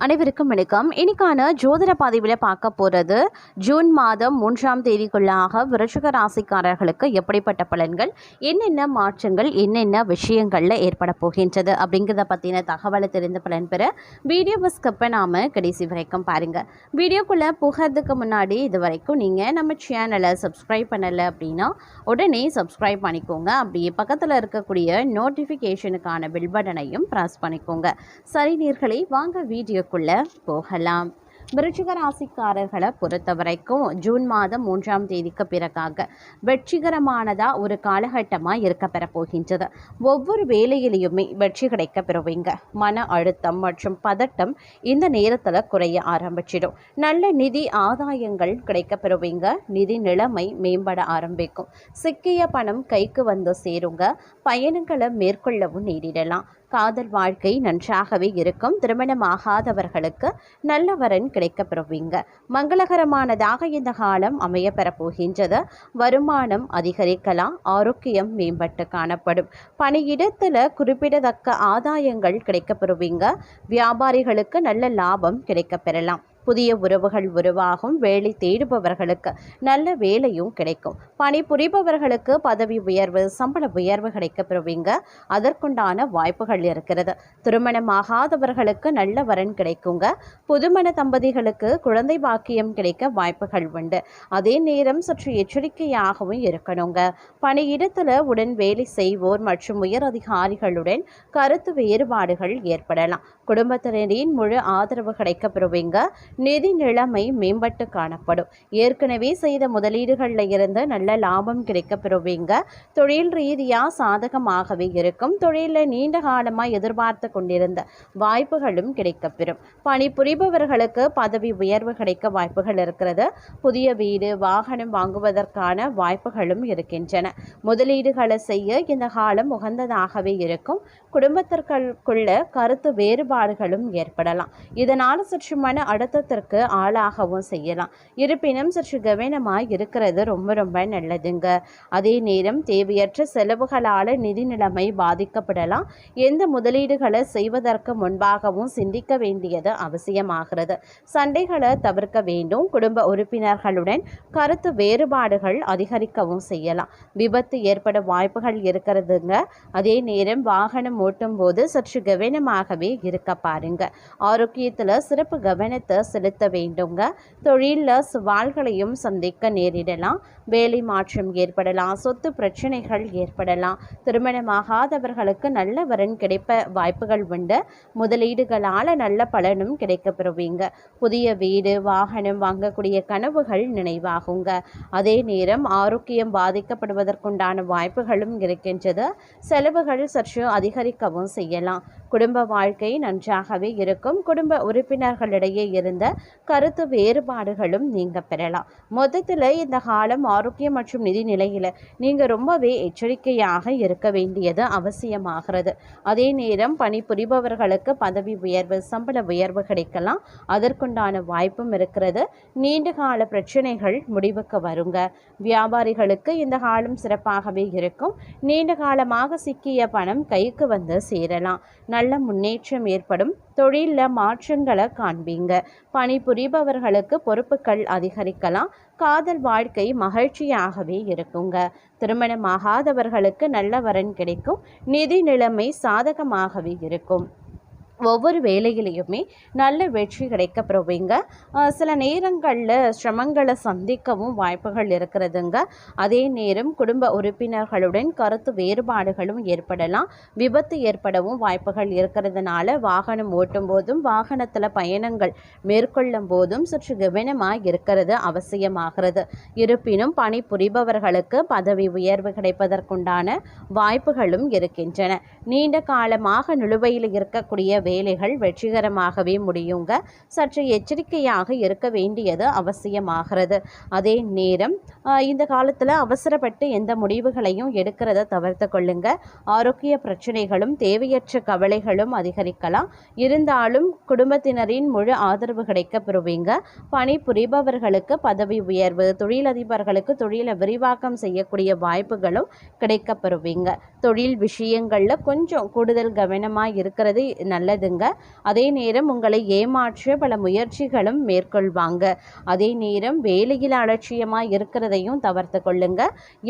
அனைவருக்கும் வணக்கம். இன்னைக்கான ஜோதிட பதிவில் பார்க்க போகிறது ஜூன் மாதம் 3ஆம் தேதிக்குள்ளாக விருச்சிக ராசிக்காரர்களுக்கு எப்படிப்பட்ட பலன்கள், என்னென்ன மாற்றங்கள், என்னென்ன விஷயங்களில் ஏற்பட போகின்றது அப்படிங்கிறத பற்றின தகவலை தெரிந்து பலன் பெற வீடியோவை ஸ்கிப் பண்ணாமல் கடைசி வரைக்கும் பாருங்கள். வீடியோக்குள்ளே போகிறதுக்கு முன்னாடி இது வரைக்கும் நீங்கள் நம்ம சேனலை சப்ஸ்கிரைப் பண்ணலை அப்படின்னா உடனே சப்ஸ்கிரைப் பண்ணிக்கோங்க. அப்படியே பக்கத்தில் இருக்கக்கூடிய நோட்டிஃபிகேஷனுக்கான பில் பட்டனையும் ப்ரெஸ் பண்ணிக்கோங்க. சரி நேயர்களே, வாங்க வீடியோக்குள்ள போகலாம். விருச்சிக ராசிக்காரர்களை பொறுத்த வரைக்கும் ஜூன் மாதம் 3ஆம் தேதிக்கு பிறகாக வெற்றிகரமானதா ஒரு காலகட்டமாக இருக்க பெற போகின்றது. ஒவ்வொரு வேலையிலையுமே வெற்றி கிடைக்க பெறுவீங்க. மன அழுத்தம் மற்றும் பதட்டம் இந்த நேரத்தில் குறைய ஆரம்பிச்சிடும். நல்ல நிதி ஆதாயங்கள் கிடைக்க பெறுவீங்க. நிதி நிலைமை மேம்பட ஆரம்பிக்கும். சிக்கிய பணம் கைக்கு வந்து சேருங்க. பயணங்களை மேற்கொள்ளவும் நேரிடலாம். காதல் வாழ்க்கை நன்றாகவே இருக்கும். திருமணமாகாதவர்களுக்கு நல்ல வரன் கிடைக்க பெறுவீங்க. மங்களகரமானதாக இந்த காலம் அமைய பெறப்போகின்றது. வருமானம் அதிகரிக்கலாம். ஆரோக்கியம் மேம்பட்டு காணப்படும். பணியிடத்தில் குறிப்பிடத்தக்க ஆதாயங்கள் கிடைக்க பெறுவீங்க. வியாபாரிகளுக்கு நல்ல லாபம் கிடைக்க பெறலாம். புதிய உறவுகள் உருவாகும். வேலை தேடுபவர்களுக்கு நல்ல வேலையும் கிடைக்கும். பணிபுரிபவர்களுக்கு பதவி உயர்வு, சம்பள உயர்வு கிடைக்க பெறுவீங்க. அதற்குண்டான வாய்ப்புகள் இருக்கிறது. திருமணமாகாதவர்களுக்கு நல்ல வரன் கிடைக்குங்க. புதுமண தம்பதிகளுக்கு குழந்தை பாக்கியம் கிடைக்க வாய்ப்புகள் உண்டு. அதே நேரம் சற்று எச்சரிக்கையாகவும் இருக்கணுங்க. பணியிடத்தில் உடன் வேலை செய்வோர் மற்றும் உயர் அதிகாரிகளுடன் கருத்து வேறுபாடுகள் ஏற்படலாம். குடும்பத்தினரின் முழு ஆதரவு கிடைக்க பெறுவீங்க. நிதி நிலைமை மேம்பட்டு காணப்படும். ஏற்கனவே செய்த முதலீடுகளில் இருந்து நல்ல லாபம் கிடைக்க பெறுவீங்க. தொழில் ரீதியாக சாதகமாகவே இருக்கும். தொழிலில் நீண்ட காலமாக எதிர்பார்த்து கொண்டிருந்த வாய்ப்புகளும் கிடைக்கப்பெறும். பணிபுரிபவர்களுக்கு பதவி உயர்வு கிடைக்க வாய்ப்புகள் இருக்கிறது. புதிய வீடு, வாகனம் வாங்குவதற்கான வாய்ப்புகளும் இருக்கின்றன. முதலீடுகளை செய்ய இந்த காலம் உகந்ததாகவே இருக்கும். குடும்பத்திற்குள்ள கருத்து வேறுபாடுகளும் ஏற்படலாம். இதனால் சற்று மன அழுத்தத்திற்கு ஆளாகவும் செய்யலாம். இருப்பினும் சற்று கவனமாய் இருக்கிறது ரொம்ப நல்லதுங்க. அதே நேரம் தேவையற்ற செலவுகளால் நிதி நிலைமை பாதிக்கப்படலாம். எந்த முதலீடுகளை செய்வதற்கு முன்பாகவும் சிந்திக்க வேண்டியது அவசியமாகிறது. சண்டைகளை தவிர்க்க வேண்டும். குடும்ப உறுப்பினர்களுடன் கருத்து வேறுபாடுகள் அதிகரிக்கவும் செய்யலாம். விபத்து ஏற்பட வாய்ப்புகள் இருக்கிறதுங்க. அதே நேரம் வாகனம் ஓட்டும் போது சற்று கவனமாகவே இருக்க பாருங்க. ஆரோக்கியத்தில் சிறப்பு கவனத்தை செலுத்த வேண்டுங்க. தொழிலில் சவால்களையும் சந்திக்க நேரிடலாம். வேலை மாற்றம் ஏற்படலாம். சொத்து பிரச்சனைகள் ஏற்படலாம். திருமணமாகாதவர்களுக்கு நல்ல வரன் கிடைப்ப வாய்ப்புகள் உண்டு. முதலீடுகளால் நல்ல பலனும் கிடைக்க பெறுவீங்க. புதிய வீடு, வாகனம் வாங்கக்கூடிய கனவுகள் நினைவாகுங்க. அதே நேரம் ஆரோக்கியம் பாதிக்கப்படுவதற்குண்டான வாய்ப்புகளும் இருக்கின்றது. செலவுகள் சற்று அதிகரிக்கவும் செய்யலாம். குடும்ப வாழ்க்கை நன்றாகவே இருக்கும். குடும்ப உறுப்பினர்களிடையே இருந்த கருத்து வேறுபாடுகளும் நீங்க பெறலாம். மொத்தத்தில் இந்த காலம் ஆரோக்கியம் மற்றும் நிதி நிலையில் நீங்கள் ரொம்பவே எச்சரிக்கையாக இருக்க வேண்டியது அவசியமாகிறது. அதே நேரம் பணிபுரிபவர்களுக்கு பதவி உயர்வு, சம்பள உயர்வு கிடைக்கலாம். அதற்குண்டான வாய்ப்பும் இருக்கிறது. நீண்ட கால பிரச்சனைகள் முடிவுக்கு வருங்க. வியாபாரிகளுக்கு இந்த காலம் சிறப்பாகவே இருக்கும். நீண்ட காலமாக சிக்கிய பணம் கைக்கு வந்து சேரலாம். நல்ல முன்னேற்றம் ஏற்படும். தொழிலில் மாற்றங்களை காண்பீங்க. பணிபுரிபவர்களுக்கு பொறுப்புகள் அதிகரிக்கலாம். காதல் வாழ்க்கை மகிழ்ச்சியாகவே இருக்குங்க. திருமணமாகாதவர்களுக்கு நல்ல வரன் கிடைக்கும். நிதி நிலைமை சாதகமாகவே இருக்கும். ஒவ்வொரு வேலையிலையுமே நல்ல வெற்றி கிடைக்க பெறுவீங்க. சில நேரங்களில் சிரமங்களை சந்திக்கவும் வாய்ப்புகள் இருக்கிறதுங்க. அதே நேரம் குடும்ப உறுப்பினர்களுடன் கருத்து வேறுபாடுகளும் ஏற்படலாம். விபத்து ஏற்படவும் வாய்ப்புகள் இருக்கிறதுனால வாகனம் ஓட்டும் போதும் வாகனத்தில் பயணங்கள் மேற்கொள்ளும் போதும் சற்று கவனமாக இருக்கிறது அவசியமாகிறது. இருப்பினும் பணி புரிபவர்களுக்கு பதவி உயர்வு கிடைப்பதற்குண்டான வாய்ப்புகளும் இருக்கின்றன. நீண்ட காலமாக நிலுவையில் இருக்கக்கூடிய வேலைகள் வெற்றிகரமாகவே முடியுங்க. சற்று எச்சரிக்கையாக இருக்க வேண்டியது அவசியமாகிறது. அதே நேரம் இந்த காலத்தில் அவசரப்பட்டு எந்த முடிவுகளையும் எடுக்கிறத தவிர்த்து கொள்ளுங்க. ஆரோக்கிய பிரச்சனைகளும் தேவையற்ற கவலைகளும் அதிகரிக்கலாம். இருந்தாலும் குடும்பத்தினரின் முழு ஆதரவு கிடைக்க பெறுவீங்க. பணி புரிபவர்களுக்கு பதவி உயர்வு, தொழிலதிபர்களுக்கு தொழிலை விரிவாக்கம் செய்யக்கூடிய வாய்ப்புகளும் கிடைக்க பெறுவீங்க. தொழில் விஷயங்களில் கொஞ்சம் கூடுதல் கவனமாக இருக்கிறது நல்லது நல்லதுங்க. அதே நேரம் உங்களை ஏமாற்ற பல முயற்சிகளும் மேற்கொள்வாங்க. அதே நேரம் வேலையில் அலட்சியமாக இருக்கிறதையும் தவிர்த்து கொள்ளுங்க.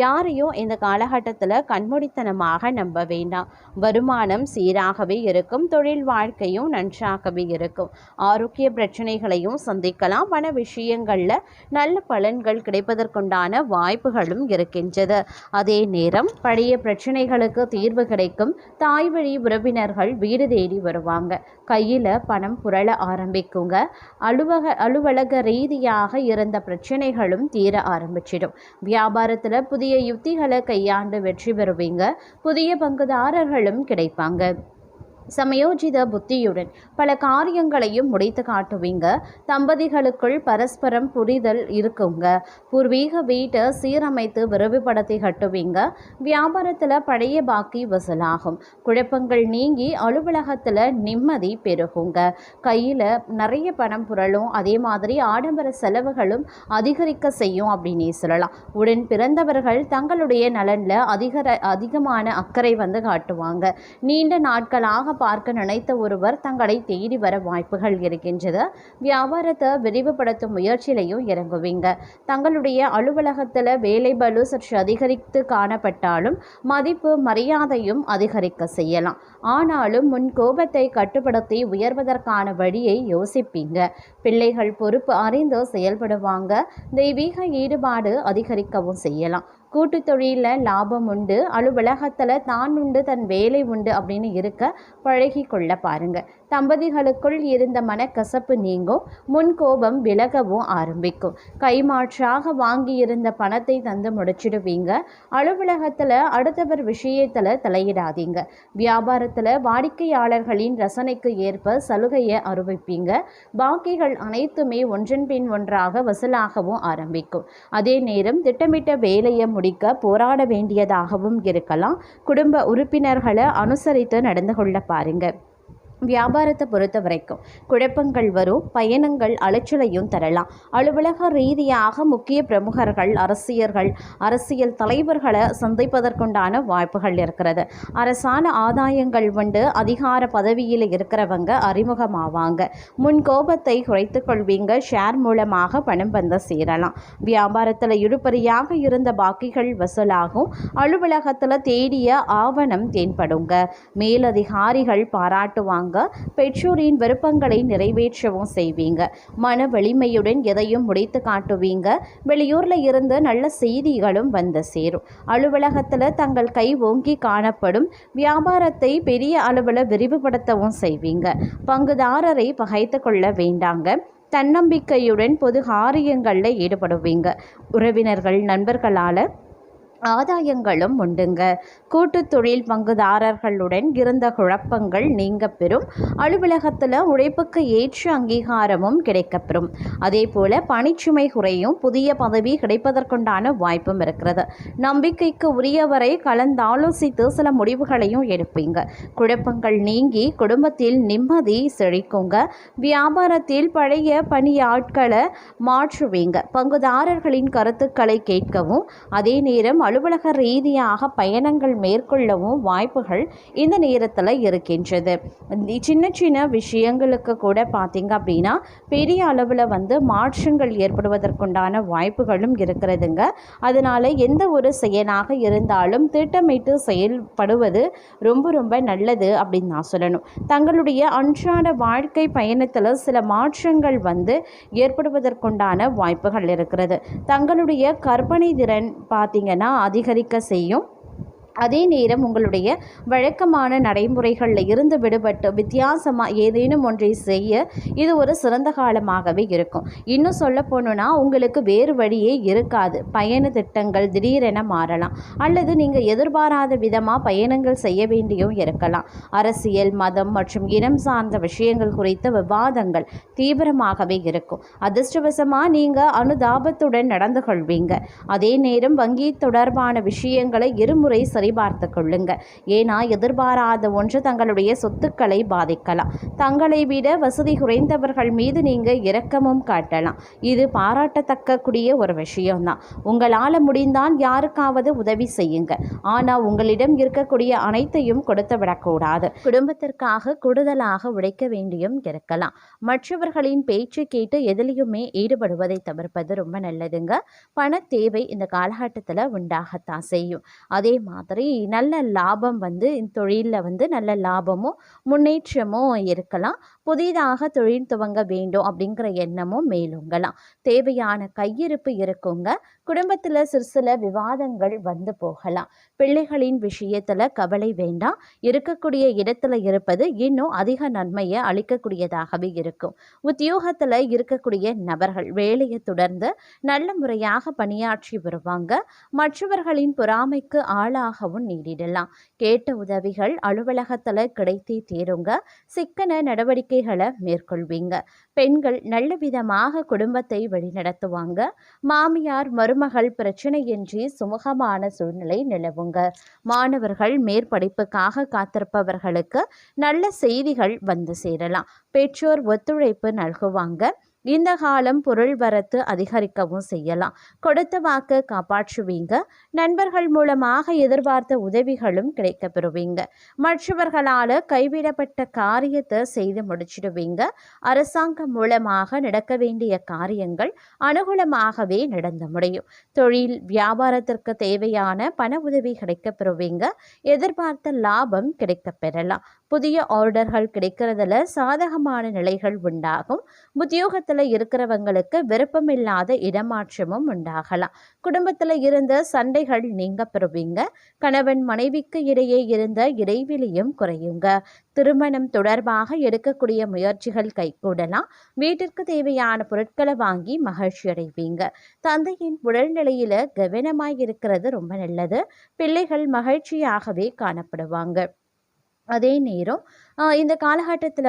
யாரையும் இந்த காலகட்டத்தில் கண்மூடித்தனமாக நம்ப வேண்டாம். வருமானம் சீராகவே இருக்கும். தொழில் வாழ்க்கையும் நன்றாகவே இருக்கும். ஆரோக்கிய பிரச்சனைகளையும் சந்திக்கலாம். பண விஷயங்களில் நல்ல பலன்கள் கிடைப்பதற்குண்டான வாய்ப்புகளும் இருக்கின்றது. அதே நேரம் பழைய பிரச்சனைகளுக்கு தீர்வு கிடைக்கும். தாய் வழி உறவினர்கள் வீடு தேடி வருவாங்க. கையில் பணம் புரள ஆரம்பிக்குங்க. அலுவலக ரீதியாக இருந்த பிரச்சனைகளும் தீர ஆரம்பிச்சிடும். வியாபாரத்தில் புதிய யுக்திகளை கையாண்டு வெற்றி பெறுவீங்க. புதிய பங்குதாரர்களும் கிடைப்பாங்க. சமயோஜித புத்தியுடன் பல காரியங்களையும் முடித்து காட்டுவீங்க. தம்பதிகளுக்குள் பரஸ்பரம் புரிதல் இருக்குங்க. பூர்வீக வீட்டை சீரமைத்து விரிவுபடுத்தி கட்டுவீங்க. வியாபாரத்தில் பழைய பாக்கி வசூலாகும். குழப்பங்கள் நீங்கி அலுவலகத்தில் நிம்மதி பெருகுங்க. கையில் நிறைய பணம் புரளும். அதே மாதிரி ஆடம்பர செலவுகளும் அதிகரிக்க செய்யும் அப்படின்னே சொல்லலாம். உடன் பிறந்தவர்கள் தங்களுடைய நலனில் அதிகமான அக்கறை காட்டுவாங்க. நீண்ட நாட்களாக பார்க்க நினைத்த ஒருவர் தங்களை தேடி வர வாய்ப்புகள் இருக்கின்றது. வியாபாரத்தை விரிவுபடுத்தும் முயற்சியிலையும் இறங்குவீங்க. தங்களுடைய அலுவலகத்தில் வேலை பளு சற்று அதிகரித்து காணப்பட்டாலும் மதிப்பு மரியாதையும் அதிகரிக்க செய்யலாம். ஆனாலும் முன் கோபத்தை கட்டுப்படுத்தி உயர்வதற்கான வழியை யோசிப்பீங்க. பிள்ளைகள் பொறுப்பு அறிந்து செயல்படுவாங்க. தெய்வீக ஈடுபாடு அதிகரிக்கவும் செய்யலாம். கூட்டு தொழிலில் லாபம் உண்டு. அலுவலகத்தில் தான் உண்டு தன் வேலை உண்டு அப்படின்னு இருக்க பழகி கொள்ள பாருங்க. தம்பதிகளுக்குள் இருந்த மனக்கசப்பு நீங்கும். முன் கோபம் விலகவும் ஆரம்பிக்கும். கைமாற்றாக வாங்கியிருந்த பணத்தை தந்து முடிச்சிடுவீங்க. அலுவலகத்தில் அடுத்தவர் விஷயத்தில் தலையிடாதீங்க. வியாபாரத்தில் வாடிக்கையாளர்களின் ரசனைக்கு ஏற்ப சலுகையை அறிவிப்பீங்க. பாக்கிகள் அனைத்துமே ஒன்றன் பின் ஒன்றாக வசூலாகவும் ஆரம்பிக்கும். அதே நேரம் திட்டமிட்ட வேலையை முடிக்க போராட வேண்டியதாகவும் இருக்கலாம். குடும்ப உறுப்பினர்களை அனுசரித்து நடந்து கொள்ள பாருங்க. வியாபாரத்தை பொறுத்த வரைக்கும் குழப்பங்கள் வரும். பயணங்கள் அலைச்சலையும் தரலாம். அலுவலக ரீதியாக முக்கிய பிரமுகர்கள், அரசியல் தலைவர்களை சந்திப்பதற்குண்டான வாய்ப்புகள் இருக்கிறது. அரசான ஆதாயங்கள் உண்டு. அதிகார பதவியில் இருக்கிறவங்க அறிமுகமாவாங்க. முன் கோபத்தை குறைத்து கொள்வீங்க. ஷேர் மூலமாக பணம் சேரலாம். வியாபாரத்தில் இழுபறியாக இருந்த பாக்கிகள் வசூலாகும். அலுவலகத்தில் தேடிய ஆவணம் தென்படுங்க. மேலதிகாரிகள் பாராட்டுவாங்க. பெற்றோரின் விருப்பங்களை நிறைவேற்றவும் செய்வீங்க. மன வலிமையுடன் எதையும் முடித்து காட்டுவீங்க. வெளியூர்ல இருந்து நல்ல செய்திகளும் சேரும். அலுவலகத்தில் தங்கள் கை ஓங்கி காணப்படும். வியாபாரத்தை பெரிய அளவில் விரிவுபடுத்தவும் செய்வீங்க. பங்குதாரரை பகைத்து கொள்ள வேண்டாங்க. தன்னம்பிக்கையுடன் பொது காரியங்களில் ஈடுபடுவீங்க. உறவினர்கள், நண்பர்களால் ஆதாயங்களும் உண்டுங்க. கூட்டு தொழில் பங்குதாரர்களுடன் இருந்த குழப்பங்கள் நீங்க பெறும். அலுவலகத்தில் உழைப்புக்கு ஏற்ற அங்கீகாரமும் கிடைக்கப்பெறும். அதே போல பணிச்சுமை குறையும். புதிய பதவி கிடைப்பதற்குண்டான வாய்ப்பும் இருக்கிறது. நம்பிக்கைக்கு உரியவரை கலந்தாலோசித்து சில முடிவுகளையும் எடுப்பீங்க. குழப்பங்கள் நீங்கி குடும்பத்தில் நிம்மதி செழிக்குங்க. வியாபாரத்தில் பழைய பணியாட்களை மாற்றுவீங்க. பங்குதாரர்களின் கருத்துக்களை கேட்கவும் அதே நேரம் அலுவலக ரீதியாக பயணங்கள் மேற்கொள்ளவும் வாய்ப்புகள் இந்த நேரத்தில் இருக்கின்றது. சின்ன சின்ன விஷயங்களுக்கு கூட பார்த்தீங்க அப்படின்னா பெரிய அளவில் மாற்றங்கள் ஏற்படுவதற்குண்டான வாய்ப்புகளும் இருக்கிறதுங்க. அதனால் எந்த ஒரு செயலாக இருந்தாலும் திட்டமிட்டு செயல்படுவது ரொம்ப ரொம்ப நல்லது அப்படின்னு நான் சொல்லணும். தங்களுடைய அன்றாட வாழ்க்கை பயணத்தில் சில மாற்றங்கள் ஏற்படுவதற்குண்டான வாய்ப்புகள் இருக்கிறது. தங்களுடைய கற்பனை திறன் பார்த்தீங்கன்னா அதிகரிக்க செய்யும். அதே நேரம் உங்களுடைய வழக்கமான நடைமுறைகளில் இருந்து விடுபட்டு வித்தியாசமாக ஏதேனும் ஒன்றை செய்ய இது ஒரு சிறந்த காலமாகவே இருக்கும். இன்னும் சொல்ல போனோன்னா உங்களுக்கு வேறு வழியே இருக்காது. பயண திட்டங்கள் திடீரென மாறலாம். அல்லது நீங்கள் எதிர்பாராத விதமாக பயணங்கள் செய்ய வேண்டியும் இருக்கலாம். அரசியல், மதம் மற்றும் இனம் சார்ந்த விஷயங்கள் குறித்த விவாதங்கள் தீவிரமாகவே இருக்கும். அதிர்ஷ்டவசமாக நீங்கள் அனுதாபத்துடன் நடந்து கொள்வீங்க. அதே நேரம் வங்கி தொடர்பான விஷயங்களை இருமுறை சரிபார்த்து கொள்ளுங்க. ஏன்னா எதிர்பாராத ஒன்று தங்களுடைய சொத்துக்களை பாதிக்கலாம். தங்களை விட வசதி குறைந்தவர்கள் மீது நீங்கள் இரக்கமும் காட்டலாம். இது பாராட்டத்தக்க கூடிய ஒரு விஷயம்தான். உங்களால் முடிந்தால் யாருக்காவது உதவி செய்யுங்க. ஆனால் உங்களிடம் இருக்கக்கூடிய அனைத்தையும் கொடுத்து விடக்கூடாது. குடும்பத்திற்காக கூடுதலாக உழைக்க வேண்டியும் இருக்கலாம். மற்றவர்களின் பேச்சு கேட்டு எதிலையுமே ஈடுபடுவதை தவிர்ப்பது ரொம்ப நல்லதுங்க. பண தேவை இந்த காலகட்டத்தில் உண்டாகத்தான் செய்யும். அதே மாதிரி நல்ல லாபம் இந்த தொழிலில் நல்ல லாபமும் முன்னேற்றமும் இருக்கலாம். புதிதாக தொழில் துவங்க வேண்டும் அப்படிங்கிற எண்ணமும் மேலோங்கலாம். தேவையான கையிருப்பு இருக்குங்க. குடும்பத்தில் சில விவாதங்கள் போகலாம். பிள்ளைகளின் விஷயத்தில் கவலை வேண்டாம். இருக்கக்கூடிய இடத்துல இருப்பது இன்னும் அதிக நன்மையை அளிக்கக்கூடியதாகவே இருக்கும். உத்தியோகத்தில் இருக்கக்கூடிய நபர்கள் வேலையை தொடர்ந்து நல்ல முறையாக பணியாற்றி வருவாங்க. மற்றவர்களின் பொறாமைக்கு ஆளாகவும் நேரிடலாம். கேட்ட உதவிகள் அலுவலகத்தில் கிடைத்தே தீருங்க. சிக்கன நடவடிக்கைகளை மேற்கொள்வீங்க. பெண்கள் நல்ல விதமாக குடும்பத்தை வழிநடத்துவாங்க. மாமியார் மருமகள் பிரச்சனையின்றி சுமூகமான சூழ்நிலை நிலவுங்க. மாணவர்கள் மேற்படிப்புக்காக காத்திருப்பவர்களுக்கு நல்ல செய்திகள் சேரலாம். பெற்றோர் ஒத்துழைப்பு நல்குவாங்க. இந்த காலம் பொருள் வரத்து அதிகரிக்கவும் செய்யலாம். கொடுத்த வாக்கு காப்பாற்றுவீங்க. நண்பர்கள் மூலமாக எதிர்பார்த்த உதவிகளும் கிடைக்க பெறுவீங்க. மற்றவர்களால் கைவிடப்பட்ட காரியத்தை செய்து முடிச்சிடுவீங்க. அரசாங்கம் மூலமாக நடக்க வேண்டிய காரியங்கள் அனுகூலமாகவே நடந்து முடியும். தொழில் வியாபாரத்திற்கு தேவையான பண உதவி கிடைக்க பெறுவீங்க. எதிர்பார்த்த லாபம் கிடைக்க பெறலாம். புதிய ஆர்டர்கள் கிடைக்கிறதுல சாதகமான நிலைகள் உண்டாகும். உத்தியோகத்தில் இருக்கிறவங்களுக்கு விருப்பமில்லாத இடமாற்றமும் உண்டாகலாம். குடும்பத்தில் இருந்த சண்டைகள் நீங்க பெறுவீங்க. கணவன் மனைவிக்கு இடையே இருந்த இடைவெளியும் குறையுங்க. திருமணம் தொடர்பாக எடுக்கக்கூடிய முயற்சிகள் கைகூடலாம். வீட்டிற்கு தேவையான பொருட்களை வாங்கி மகிழ்ச்சி அடைவீங்க. தந்தையின் உடல்நிலையில கவனமாய் இருக்கிறது ரொம்ப நல்லது. பிள்ளைகள் மகிழ்ச்சியாகவே காணப்படுவாங்க. அதே நேரம் இந்த காலகட்டத்தில்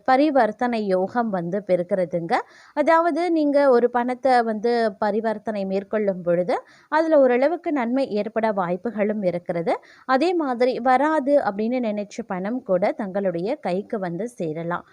பரிவர்த்தனை யோகம் பெருக்கிறதுங்க. அதாவது நீங்கள் ஒரு பணத்தை பரிவர்த்தனை மேற்கொள்ளும் பொழுது அதில் ஓரளவுக்கு நன்மை ஏற்பட வாய்ப்புகளும் இருக்கிறது. அதே மாதிரி வராது அப்படின்னு நினைச்ச பணம் கூட தங்களுடைய கைக்கு சேரலாம்.